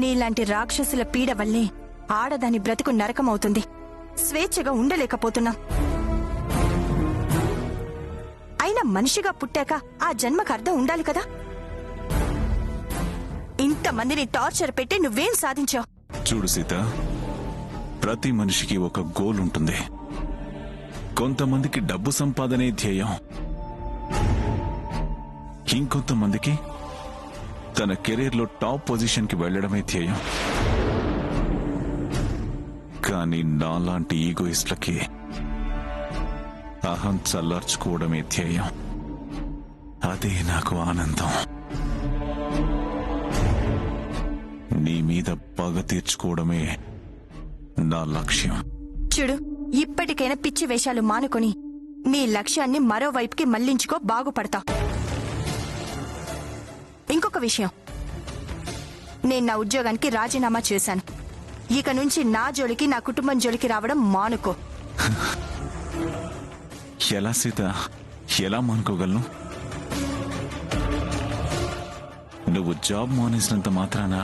నీలాంటి రాక్షసుల పీడ వల్లే ఆడదాని బ్రతుకు నరకమవుతుంది. స్వేచ్ఛగా ఉండలేకపోతున్నాం. అయినా మనిషిగా పుట్టాక ఆ జన్మకు అర్థం ఉండాలి కదా. ఇంతమందిని టార్చర్ పెట్టి నువ్వేం సాధించావు? చూడు సీత, ప్రతి మనిషికి ఒక గోల్ ఉంటుంది. కొంతమందికి డబ్బు సంపాదనే ధ్యేయం, ఇంకొంతమందికి తన కెరీర్ లో టాప్ పొజిషన్ కి వెళ్లడమే ధ్యేయం. కానీ నాలాంటి ఈగోయిస్ట్లకి అహం చల్లార్చుకోవడమే ధ్యేయం. అదే నాకు ఆనందం. నీ మీద పగ తీర్చుకోవడమే నా లక్ష్యం. చూడు, ఇప్పటికైనా పిచ్చి వేషాలు మానుకొని నీ లక్ష్యాన్ని మరోవైపుకి మళ్లించుకో, బాగుపడతావు. ఇంకొక విషయం, నేను నా ఉద్యోగానికి రాజీనామా చేశాను. ఇక నుంచి నా జోలికి, నా కుటుంబం జోలికి రావడం మానుకో. ఎలా సీత, ఎలా మానుకోగలను? నువ్వు జాబ్ మానేసినంత మాత్రాన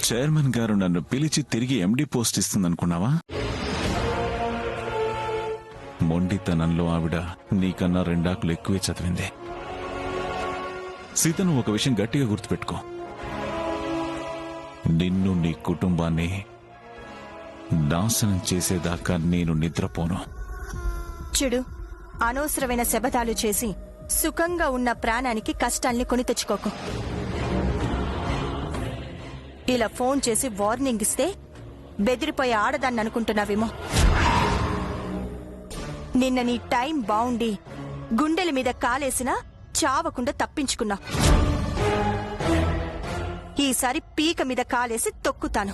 చైర్మన్ గారు నన్ను పిలిచి తిరిగి ఎండి పోస్ట్ ఇస్తుందనుకున్నావా? మొండితనంలో ఆవిడ నీకన్నా 2 ఆకులు ఎక్కువే చదివింది. సీత, నువ్వు ఒక విషయం గట్టిగా గుర్తుపెట్టుకో. నిన్ను, నీ కుటుంబాన్ని నాశనం చేసేదాకా నేను నిద్రపోను. చూడు, అనవసరమైన శబదాలు చేసి సుఖంగా ఉన్న ప్రాణానికి కష్టాల్ని కొని తెచ్చుకోకు. ఇలా ఫోన్ చేసి వార్నింగ్ ఇస్తే బెదిరిపోయే ఆడదాన్ని అనుకుంటున్నావేమో. నిన్న నీ టైం బావుండి గుండెల మీద కాలేసినా చావకుండా తప్పించుకున్నా. ఈసారి పీక మీద కాలేసి తొక్కుతాను.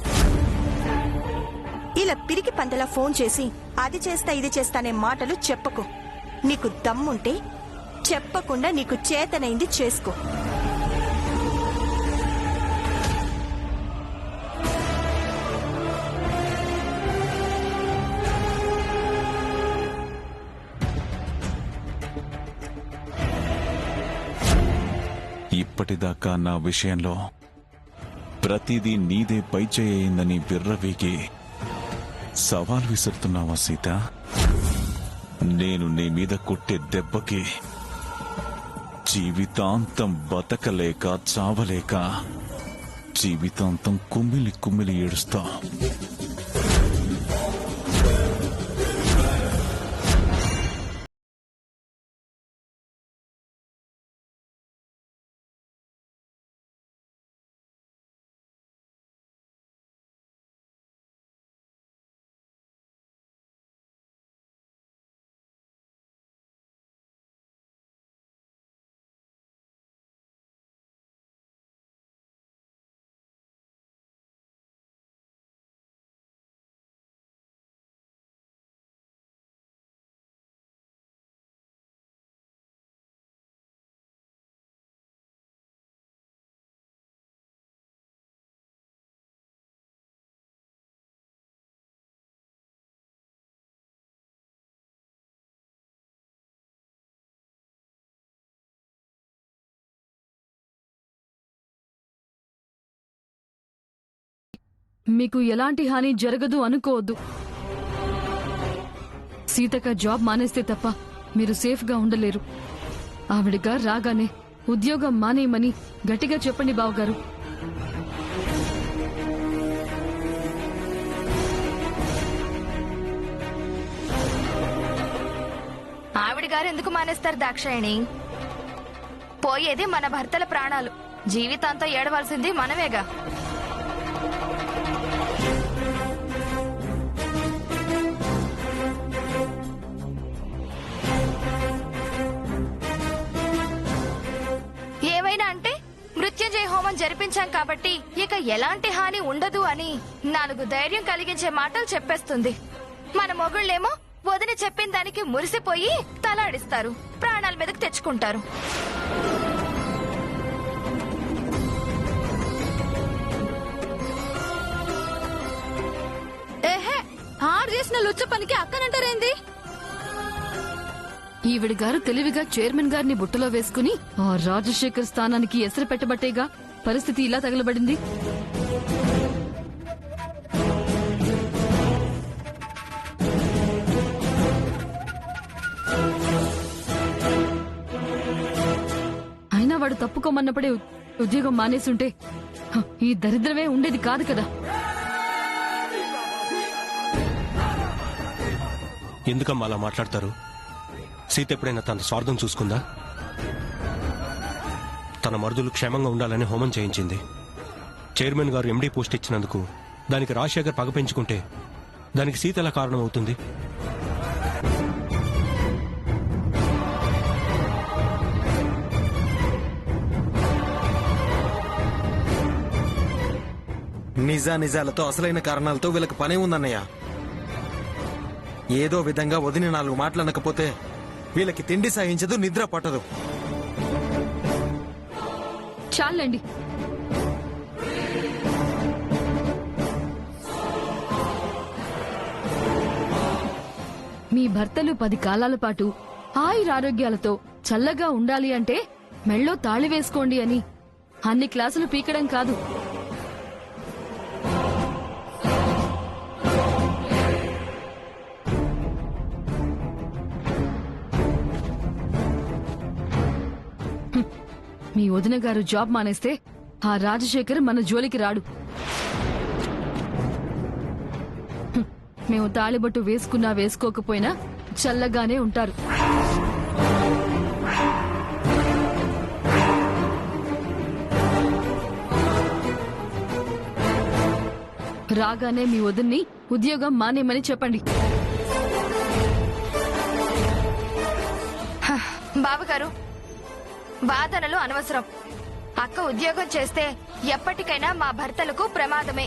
ఇలా పిరికి పందలా ఫోన్ చేసి అది చేస్తా ఇది చేస్తానే మాటలు చెప్పకు. నీకు దమ్ముంటే చెప్పకుండా నీకు చేతనైంది చేసుకో. ఇప్పటిదాకా నా విషయంలో ప్రతిదీ నీదే పైచేయిందని విర్రవీగి సవాల్ విసురుతున్నావా సీత? నేను నీ మీద కొట్టే దెబ్బకి జీవితాంతం బతకలేక చావలేక జీవితాంతం కుమ్మిలి కుమ్మిలి ఏడుస్తా. మీకు ఎలాంటి హాని జరగదు అనుకోవద్దు. సీతక జాబ్ మానేస్తే తప్ప మీరు సేఫ్గా ఉండలేరు. ఆవిడగా రాగానే ఉద్యోగం మానేయమని గట్టిగా చెప్పండి బావగారు. ఆవిడ గారు ఎందుకు మానేస్తారు దాక్షాయణి? పోయేది మన భర్తల ప్రాణాలు. జీవితాంతం ఏడవలసింది మనమేగా. ఏమైనా అంటే మృత్యుంజయ హోమం జరిపించాం కాబట్టి ఇక ఎలాంటి హాని ఉండదు అని 4 ధైర్యం కలిగించే మాటలు చెప్పేస్తుంది. మన మొగుళ్ళేమో వదిన చెప్పిన దానికి మురిసిపోయి తలాడిస్తారు, ప్రాణాల మీదకి తెచ్చుకుంటారు. ఏహే, ఆడు చేసిన లుచ్చ పనికి అక్కనంటారేంది? ఈవిడ గారు తెలివిగా చైర్మన్ గారిని బుట్టలో వేసుకుని ఆ రాజశేఖర్ స్థానానికి ఎసరు పెట్టబట్టేగా పరిస్థితి ఇలా తగలబడింది. అయినా వాడు తప్పుకోమన్నప్పుడే ఉద్యోగం మానేసుంటే ఈ దరిద్రమే ఉండేది కాదు కదా. ఎందుకమ్మా అలా మాట్లాడతారు? సీత ఎప్పుడైనా తన స్వార్థం చూసుకుందా? తన మరుదులు క్షేమంగా ఉండాలని హోమం చేయించింది. చైర్మన్ గారు ఎండీ పోస్ట్ ఇచ్చినందుకు దానికి రాజశేఖర్ పగ పెంచుకుంటే దానికి సీత ఎలా కారణం అవుతుంది? నిజాలతో అసలైన కారణాలతో వీళ్ళకి పనే ఉందన్నయ్య. ఏదో విధంగా వదిన 4 మాటలు అనకపోతే వీళ్ళకి తిండి సహించదు, నిద్ర పట్టదు. చాలండి. మీ భర్తలు 10 కాలాల పాటు ఆయురారోగ్యాలతో చల్లగా ఉండాలి అంటే మెళ్ళో తాళి వేసుకోండి అని అన్ని క్లాసులు పీకడం కాదు. మీ వదిన గారు జాబ్ మానేస్తే ఆ రాజశేఖర్ మన జోలికి రాడు. మేము తాళిబొట్టు వేసుకున్నా వేసుకోకపోయినా చల్లగానే ఉంటారు. రాగానే మీ వదిన్ని ఉద్యోగం మానేమని చెప్పండి. బావగారు, వాదనలు అనవసరం. అక్క ఉద్యోగం చేస్తే ఎప్పటికైనా మా భర్తలకు ప్రమాదమే.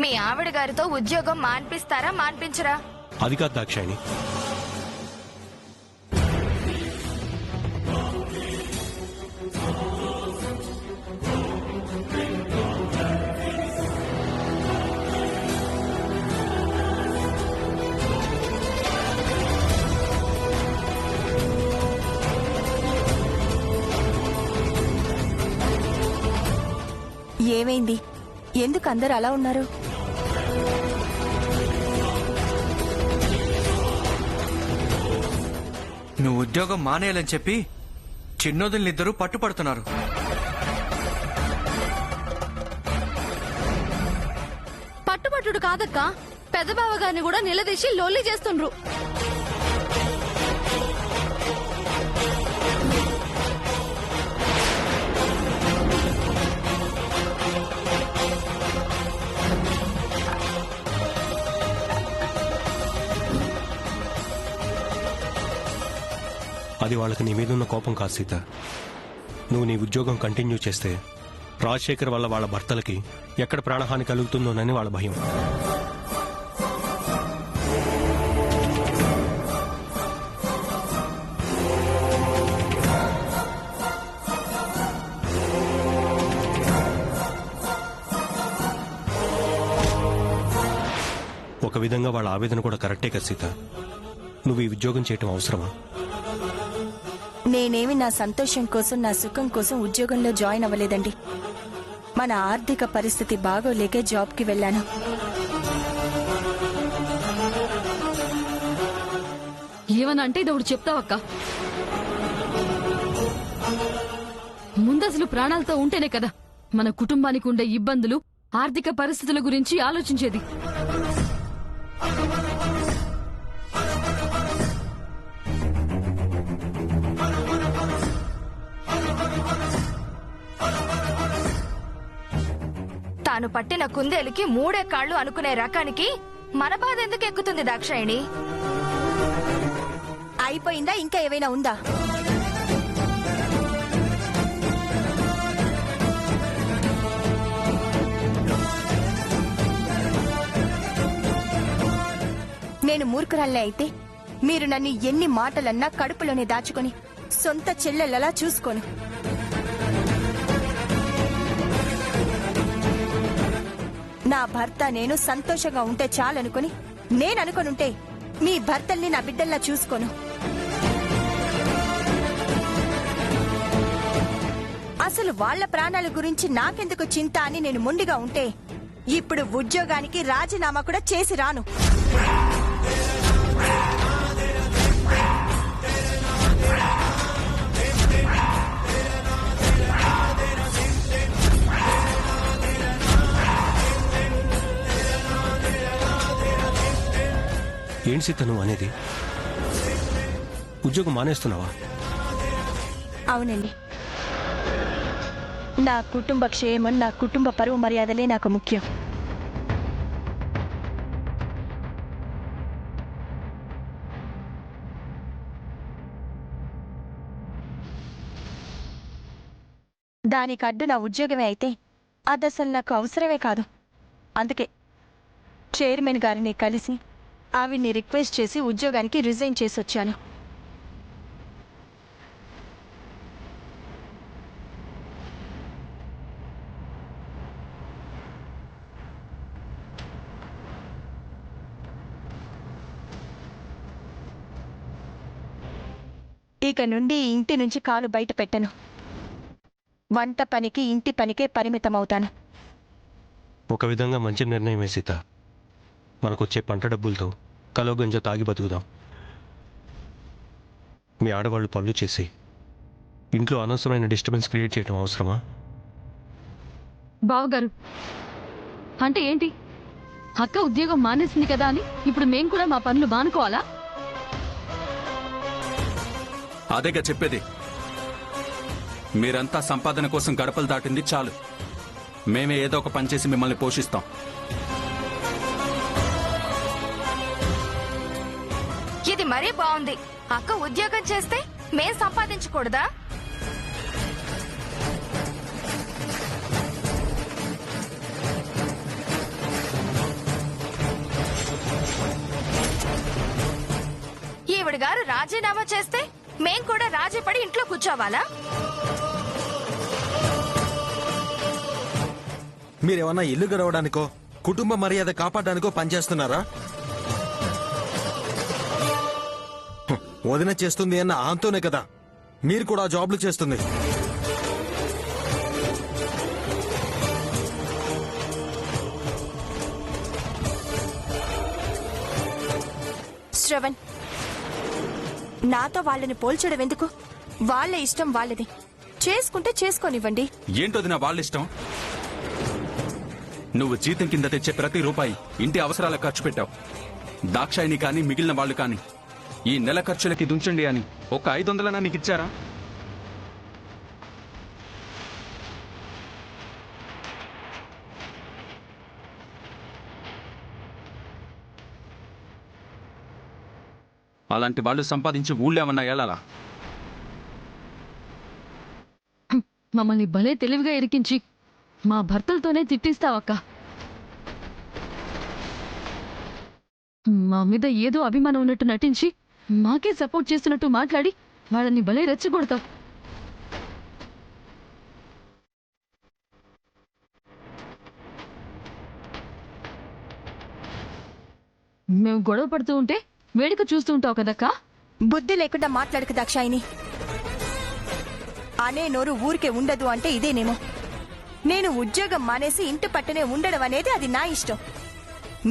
మీ ఆవిడ గారితో ఉద్యోగం మాన్పిస్తారా మాన్పించరా? అది కాదు దాక్షాయిని. ఏమైంది? ఎందుకు అందరు అలా ఉన్నారు? నువ్వు ఉద్యోగం మానేయాలని చెప్పి చిన్నోదులిద్దరూ పట్టుపడుతున్నారు. పట్టుబట్టుడు కాదక్క, పెద్ద బావ గారిని కూడా నిలదీసి లొల్లి చేస్తుండ్రు. అది వాళ్ళకి నీ మీదున్న కోపం కాదు సీత. నువ్వు నీ ఉద్యోగం కంటిన్యూ చేస్తే రాజశేఖర్ వల్ల వాళ్ళ భర్తలకి ఎక్కడ ప్రాణహాని కలుగుతుందోనని వాళ్ళ భయం. ఒక విధంగా వాళ్ళ ఆవేదన కూడా కరెక్టే కదా సీత. నువ్వు ఈ ఉద్యోగం చేయటం అవసరమా? నేనేమి నా సంతోషం కోసం, నా సుఖం కోసం ఉద్యోగంలో జాయిన్ అవ్వలేదండి. మన ఆర్థిక పరిస్థితి బాగోలేకే జాబ్కి వెళ్ళాను. ఏమనంటే ఇది ఒకటి చెప్తావక్క. ముందసలు ప్రాణాలతో ఉంటేనే కదా మన కుటుంబానికి ఉండే ఇబ్బందులు, ఆర్థిక పరిస్థితుల గురించి ఆలోచించేది. తాను పట్టిన కుందేలుకి 3 కాళ్ళు అనుకునే రకానికి మన బాధ ఎందుకు ఎక్కుతుంది దాక్షాయిణి? అయిపోయిందా? ఇంకా ఏమైనా ఉందా? నేను మూర్ఖురాలే అయితే మీరు నన్ను ఎన్ని మాటలన్నా కడుపులోనే దాచుకొని సొంత చెల్లెలలా చూసుకోను. నా భర్త నేను సంతోషంగా ఉంటే చాలనుకుని నేననుకొనుంటే మీ భర్తల్ని నా బిడ్డల్లా చూసుకోను. అసలు వాళ్ళ ప్రాణాల గురించి నాకెందుకు చింత అని నేను మొండిగా ఉంటే ఇప్పుడు ఉద్యోగానికి రాజీనామా కూడా చేసి రాను. ఏంటి సీత నువ్వు అనేది? ఉద్యోగం మానేస్తున్నావా? అవునండి. నా కుటుంబ క్షేమం, నా కుటుంబ పరువు మర్యాదలే నాకు ముఖ్యం. దానికి అడ్డు నా ఉద్యోగమే అయితే అదసలు నాకు అవసరమే కాదు. అందుకే చైర్మన్ గారిని కలిసి ఆవిడ్ని రిక్వెస్ట్ చేసి ఉద్యోగానికి రిజైన్ చేసి వచ్చాను. ఇక నుండి ఇంటి నుంచి కాలు బయట పెట్టను. వంట పనికి, ఇంటి పనికే పరిమితమవుతాను. ఒక విధంగా మంచి నిర్ణయమే సీత. మనకొచ్చే పంట డబ్బులతో కలో గంజ తాగి బతుకుదాం. మీ ఆడవాళ్ళు పనులు చేసి ఇంట్లో అనవసరమైన డిస్టర్బెన్స్ క్రియేట్ చేయడం అవసరమా? బావగారు అంటే ఏంటి? అక్క ఉద్యోగం మానేసింది కదా అని ఇప్పుడు మేం కూడా మా పనులు మానుకోవాలా? అదేగా చెప్పేది. మీరంతా సంపాదన కోసం గడపలు దాటింది చాలు. మేమే ఏదో ఒక పని చేసి మిమ్మల్ని పోషిస్తాం. ఇది మరీ బాగుంది. అక్క ఉద్యోగం చేస్తే మేం సంపాదించకూడదా? ఈవిడ గారు రాజీనామా చేస్తే మేం కూడా రాజీపడి ఇంట్లో కూర్చోవాలా? మీరేమన్నా ఇల్లు గడవడానికో కుటుంబ మర్యాద కాపాడడానికో పనిచేస్తున్నారా? వదిన చేస్తుంది అన్న ఆంతోనే కదా మీరు కూడా జాబ్లు చేస్తుంది. శ్రవణ్, నాతో వాళ్ళని పోల్చడం ఎందుకు? వాళ్ళ ఇష్టం వాళ్ళది. చేసుకుంటే చేసుకోనివ్వండి. ఏంటోది నా వాళ్ళిష్టం. నువ్వు జీతం కింద తెచ్చే ప్రతి రూపాయి ఇంటి అవసరాలకు ఖర్చు పెట్టావు. దాక్షాయిని కానీ మిగిలిన వాళ్ళు కానీ ఈ నెల ఖర్చులకి దుంచండి అని ఒక 500 నీకు ఇచ్చారా? అలాంటి వాళ్ళు సంపాదించి ఊళ్ళేమన్నా ఏళ్ళాలా? మమ్మల్ని భలే తెలివిగా ఇరికించి మా భర్తలతోనే తిట్టిస్తావక్క. మా మీద ఏదో అభిమానం ఉన్నట్టు నటించి మాకే సపోర్ట్ చేస్తున్నట్టు మాట్లాడి వాళ్ళని భలే రెచ్చగొడతావు. మేము గొడవ పడుతూ ఉంటే వేడుక చూస్తూ ఉంటావు కదక్కా. బుద్ధి లేకుండా మాట్లాడక దాక్షాయిని. అనే నోరు ఊరికే ఉండదు అంటే ఇదేనేమో. నేను ఉద్యోగం మానేసి ఇంటి పట్టునే ఉండడం అనేది అది నా ఇష్టం.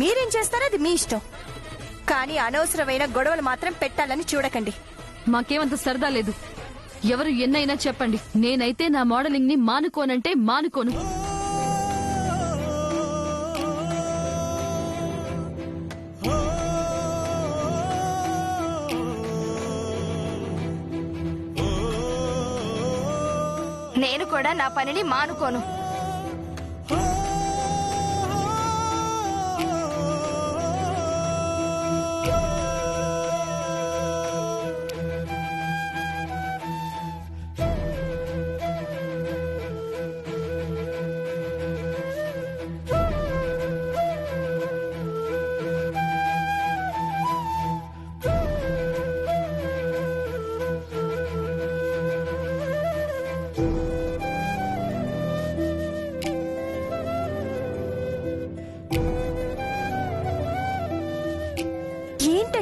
మీరేం చేస్తారో అది మీ ఇష్టం. కానీ అనవసరమైన గొడవలు మాత్రం పెట్టాలని చూడకండి. మాకేమంత సరదా లేదు. ఎవరు ఎన్నైనా చెప్పండి, నేనైతే నా మోడలింగ్ ని మానుకోనంటే మానుకోను. నేను కూడా నా పనిని మానుకోను.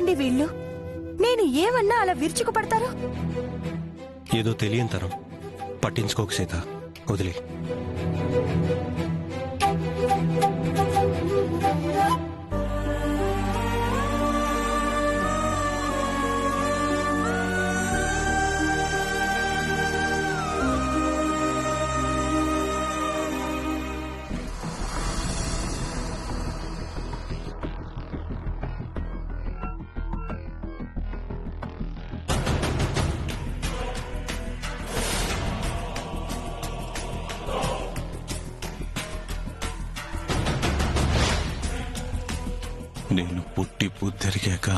ఏంటండి వీళ్ళు? నేను ఏమన్నా అలా విరుచుకుపడతారు? ఏదో తెలియని తరం. పట్టించుకోకు సీత, వదిలే. నేను పుట్టి బుద్ధిరిగాక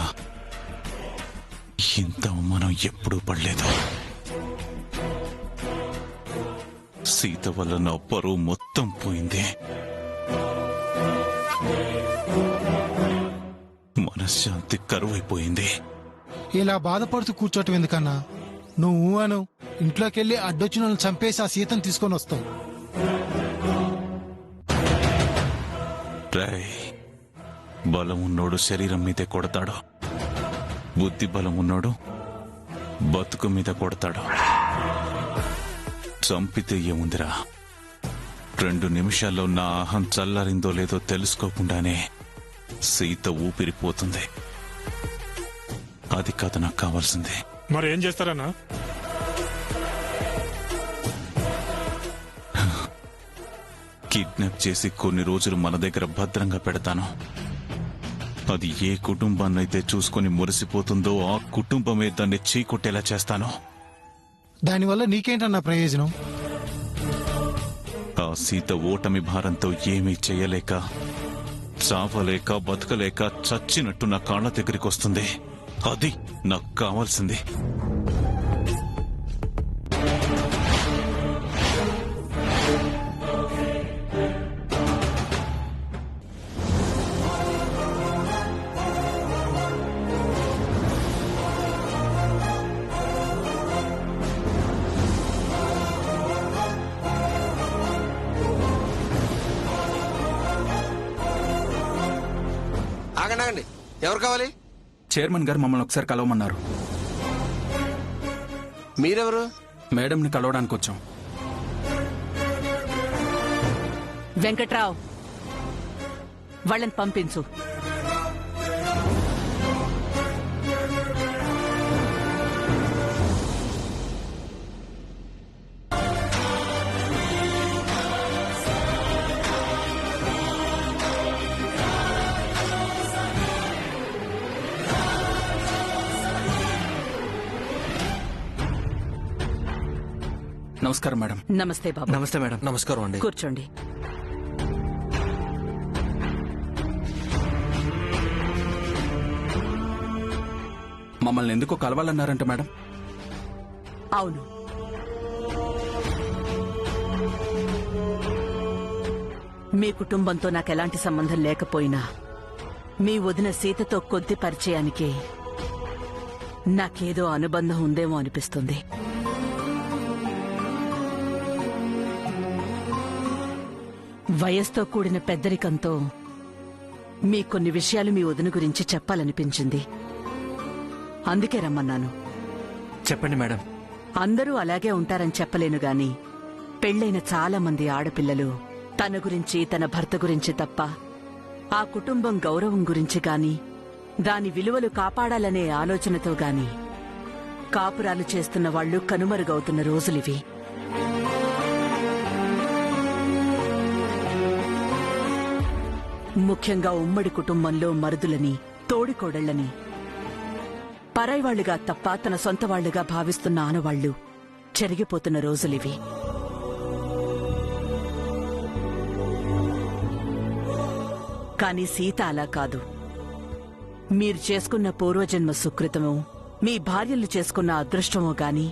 ఇంత అవమానం ఎప్పుడూ పడలేదు. సీత వల్ల నా పరువు మొత్తం పోయింది. మనశ్శాంతి కరువైపోయింది. ఇలా బాధపడుతూ కూర్చోటం ఎందుకన్నా? నువ్వు అను ఇంట్లోకెళ్ళి అడ్డొచ్చిన వాళ్ళని చంపేసి ఆ సీతను తీసుకొని వస్తావు. బలం ఉన్నోడు శరీరం మీదే కొడతాడు, బుద్ధి బలం ఉన్నోడు బతుకు మీద కొడతాడు. చంపితే ఏముందిరా, 2 నిమిషాల్లో నా అహం చల్లారిందో లేదో తెలుసుకోకుండానే సీత ఊపిరిపోతుంది. అది కాదు నాకు కావాల్సింది. మరి ఏం చేస్తారన్నా? కిడ్నాప్ చేసి కొన్ని రోజులు మన దగ్గర భద్రంగా పెడతాను. అది ఏ కుటుంబాన్నైతే చూసుకొని మురిసిపోతుందో ఆ కుటుంబమే దాన్ని చీకొట్టేలా చేస్తాను. దానివల్ల నీకేంటన్నా ప్రయోజనం? ఆ సీత ఓటమి భారంతో ఏమీ చేయలేక, చావలేక, బతకలేక చచ్చినట్టు నా కాళ్ళ దగ్గరికి వస్తుంది. అది నాకు కావాల్సింది. ఆగండి, ఎవరు కావాలి? చైర్మన్ గారు మమ్మల్ని ఒకసారి కలవమన్నారు. మీరెవరు? మేడంని కలవడానికి వచ్చాం. వెంకట్రావు, వాళ్ళని పంపించు. నమస్కారం మేడం. నమస్తే బాబు. నమస్తే మేడం. నమస్కారం అండి. కూర్చోండి. మమ్మల్ని ఎందుకో కలవాలన్నారంట మేడం. అవును, మీ కుటుంబంతో నాకు ఎలాంటి సంబంధం లేకపోయినా మీ వదిన సీతతో కొద్ది పరిచయానికి నాకేదో అనుబంధం ఉందేమో అనిపిస్తుంది. వయస్సుతో కూడిన పెద్దరికంతో మీ కొన్ని విషయాలు మీ వదిన గురించి చెప్పాలనిపించింది. అందుకే రమ్మన్నాను. చెప్పండి మేడం. అందరూ అలాగే ఉంటారని చెప్పలేను గాని పెళ్లైన చాలా మంది ఆడపిల్లలు తన గురించి, తన భర్త గురించి తప్ప ఆ కుటుంబం గౌరవం గురించి గాని, దాని విలువలు కాపాడాలనే ఆలోచనతో గాని కాపురాలు చేస్తున్న వాళ్లు కనుమరుగవుతున్న రోజులివి. ముఖ్యంగా ఉమ్మడి కుటుంబంలో మరుదులని, తోడికోడళ్లని పరాయివాళ్లుగా తప్ప తన సొంత వాళ్లుగా భావిస్తున్న ఆనవాళ్లు చెరిగిపోతున్న రోజులివి. కాని సీత అలా కాదు. మీరు చేసుకున్న పూర్వజన్మ సుకృతమో, మీ భార్యలు చేసుకున్న అదృష్టమో గాని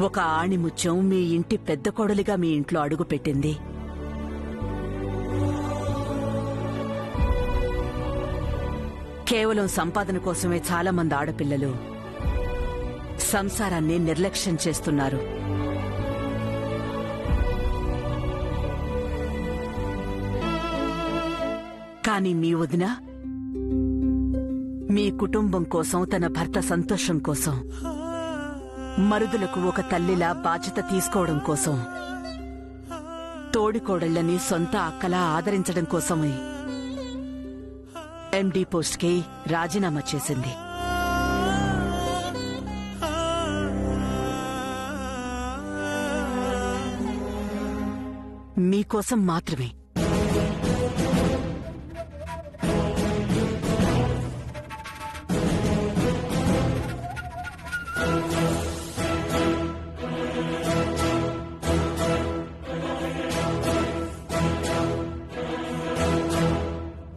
ఒక ఆణిముత్యం మీ ఇంటి పెద్ద కోడలిగా మీ ఇంట్లో అడుగుపెట్టింది. కేవలం సంపాదన కోసమే చాలా మంది ఆడపిల్లలు సంసారాన్ని నిర్లక్ష్యం చేస్తున్నారు. కానీ మీ వదిన మీ కుటుంబం కోసం, తన భర్త సంతోషం కోసం, మరుదులకు ఒక తల్లిలా బాధ్యత తీసుకోవడం కోసం, తోడికోడళ్లని సొంత అక్కలా ఆదరించడం కోసమే ఎండీ పోస్ట్కి రాజీనామా చేసింది. మీకోసం మాత్రమే.